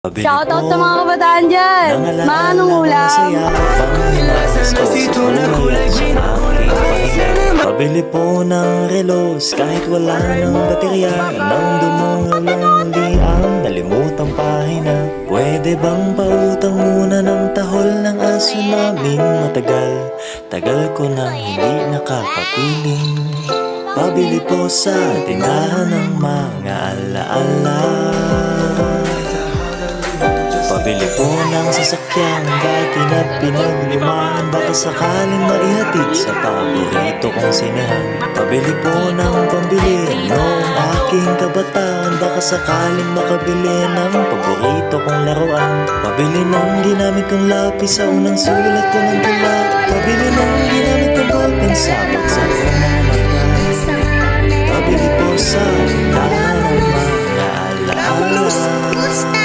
Shoutout sa mga kabataan dyan! Manong ulam! Pabili po ng relos kahit wala ng baterya. Nang dumungaw lang muli ang nalimutang pahina. Pwede bang pautang muna ng tahol ng aso namin matagal? Tagal ko nang hindi nakakapiling. Pabili po sa tindahan ng mga alaala. Pabili po ng sasakyan dati na pinaglimaan. Baka sakaling maihatid sa paborito kong sinehan. Pabili po ng pambili noong aking kabataan. Baka sakaling makabili ng paborito kong laruan. Pabili ng ginamit kong lapis sa unang sulat ko ng tula. Pabili ng ginamit kong ballpen sa bagsak ko ng mata. Pabili po sa tindahan ng mga alaala.